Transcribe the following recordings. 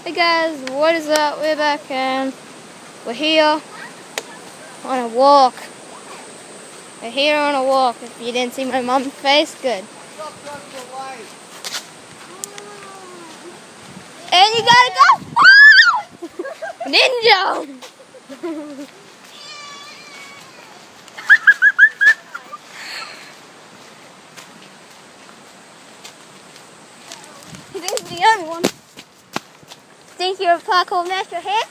Hey guys, what is up? We're back and we're here on a walk. We're here on a walk. If you didn't see my mom's face, good. And you gotta go! Ninja! This is the only one. Think you're a parkour master here?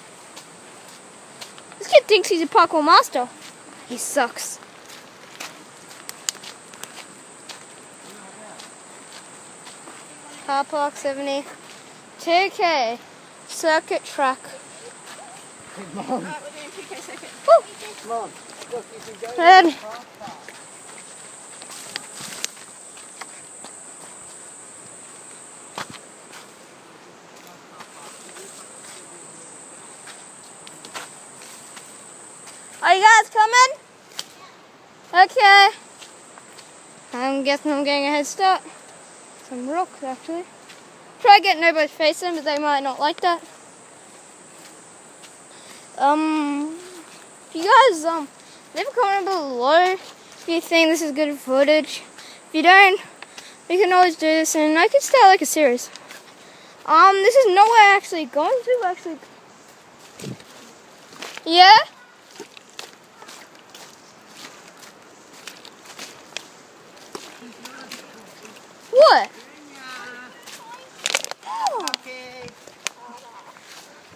This kid thinks he's a parkour master. He sucks. Car park 70. 2K. Circuit track. Mom. Alright, we're doing 2K circuit. Woo! Mom, look, you can go Good. to the car park. Are you guys coming? Okay. I'm guessing I'm getting a head start. Some rocks actually. Try getting nobody's face in, but they might not like that. If you guys leave a comment below if you think this is good footage. If you don't, we can always do this and I could start like a series. This is nowhere actually going to actually. Yeah? What? Oh.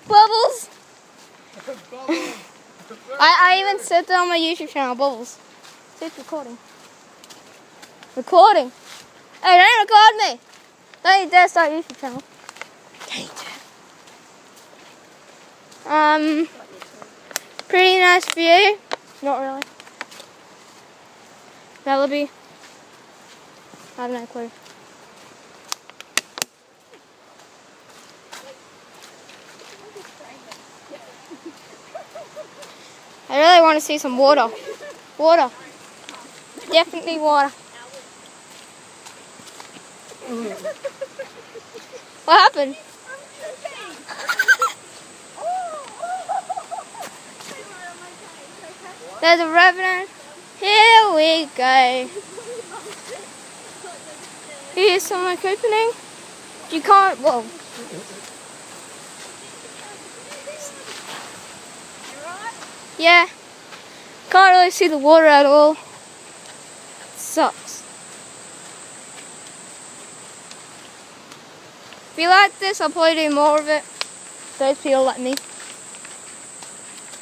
Bubbles. I even said that on my YouTube channel, Bubbles. See, it's recording. Recording. Hey, don't record me. Don't you dare start a YouTube channel. Don't you dare. Pretty nice view. Not really. Malibu. I have no clue. I really want to see some water. Water. Definitely water. What happened? There's a revenant. Here we go. Here's some like opening. You can't. Whoa. Yeah. Can't really see the water at all. Sucks. If you like this, I'll probably do more of it. Those people like me.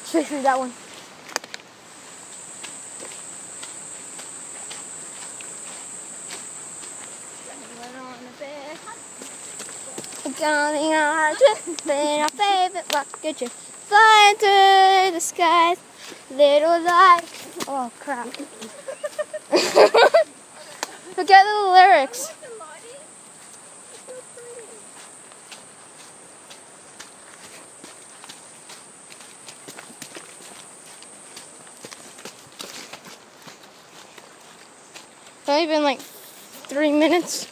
Especially that one. Going on a trip in our favorite rocket ship, flying through the skies, little light. Oh crap! Forget the lyrics. It's only been like 3 minutes.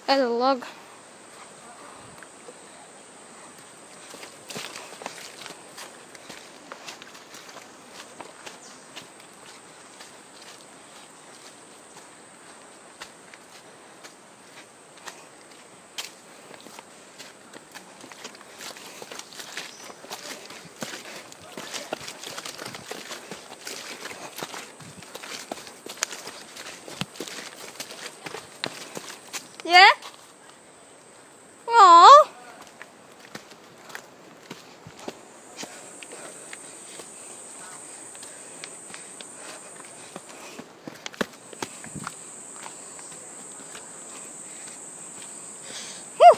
As a log. Yeah? Aww. Whew.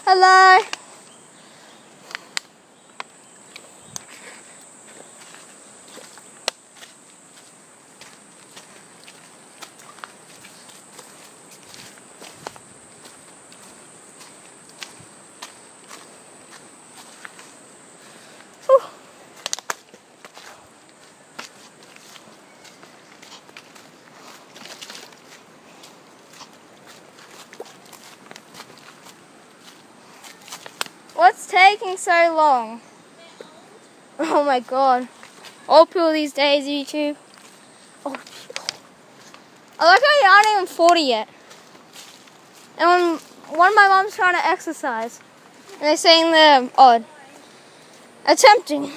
Hello. What's taking so long? Oh my god. All people these days, YouTube. Oh, I like how you aren't even 40 yet. And when one of my mom's trying to exercise, and they're saying they're odd. Attempting.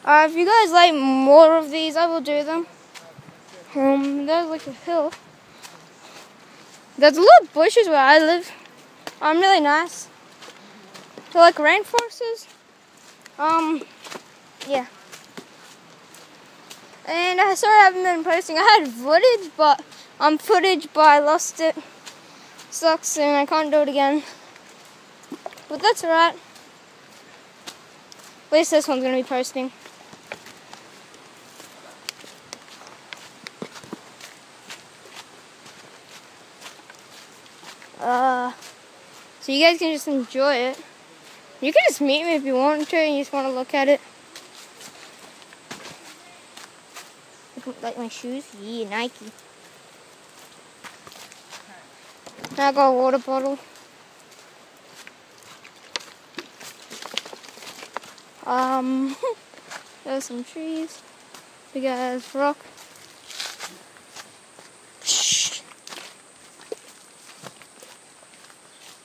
If you guys like more of these, I will do them. There's like a hill. There's a lot of bushes where I live. Really nice. They're like rainforests. Yeah. And I sorry I haven't been posting. I had footage, but I lost it. Sucks, and I can't do it again. But that's alright. At least this one's gonna be posting. So you guys can just enjoy it. You can just meet me if you want to and you just want to look at it. Like my shoes? Yeah, Nike. Now I got a water bottle. There's some trees. Big ass rock.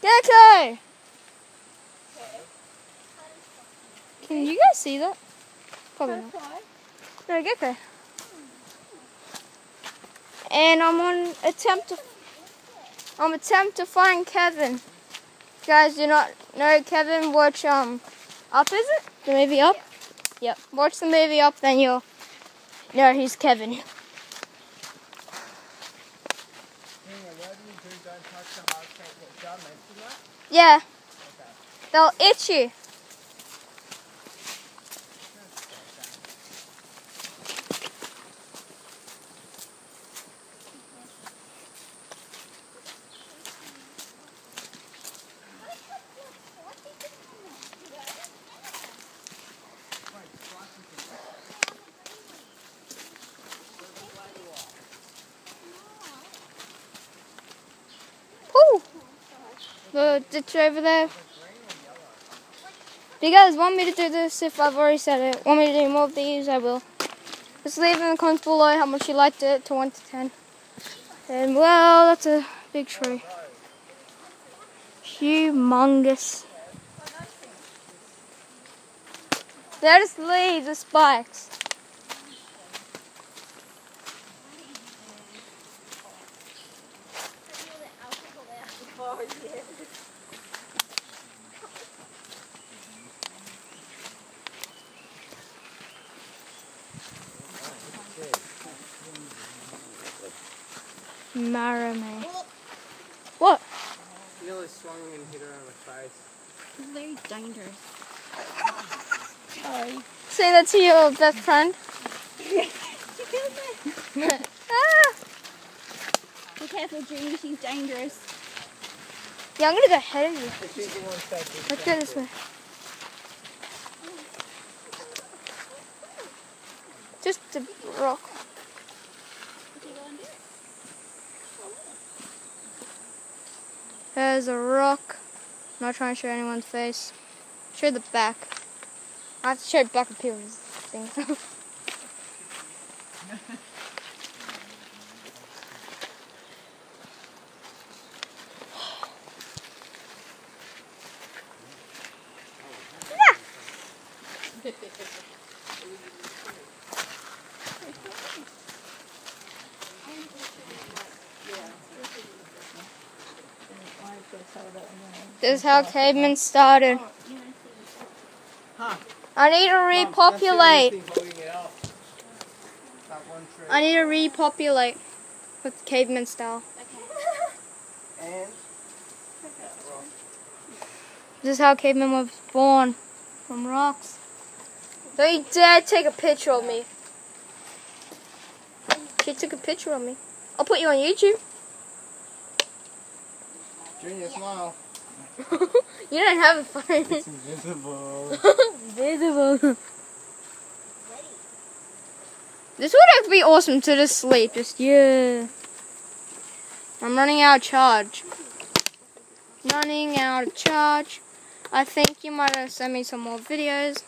Gecko! Can you guys see that? Probably not. No, gecko. And I'm on attempt to find Kevin. Guys, do not know Kevin. Watch Up, is it? The movie Up? Yep. Watch the movie Up, then you'll know he's Kevin. Yeah. They'll itch you. Woo! The ditch over there. Do you guys want me to do this? If I've already said it, want me to do more of these, I will. Just leave in the comments below how much you liked it, to 1 to 10. And well, that's a big tree. Humongous. They're just leaves, the spikes. Marame. What? You nearly swung and hit her on the face. It's very dangerous. Sorry. Say that to your best friend. Ah! Be careful, Junie, she's dangerous. Yeah, I'm gonna go ahead of you. Let's go this way. Just a rock. There's a rock. I'm not trying to show anyone's face. Show the back. I have to show back of people's things. This is how cavemen started. I need to repopulate. I need to repopulate with caveman style. And This is how cavemen was born, from rocks. Don't you dare take a picture of me. She took a picture of me. I'll put you on YouTube. Junior, smile. You don't have a phone. It's invisible. Visible. This would be awesome to just sleep. Just, yeah. I'm running out of charge. Running out of charge. I think you might have sent me some more videos.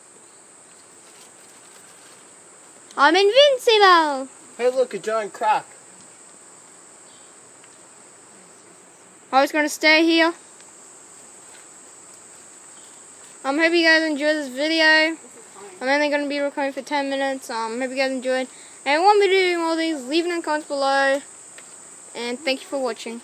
I'm invincible. Hey, look, a giant crack. I was going to stay here. I hope you guys enjoyed this video. I'm only going to be recording for 10 minutes. Hope you guys enjoyed. And if you want me to do more of these, leave it in the comments below. And thank you for watching.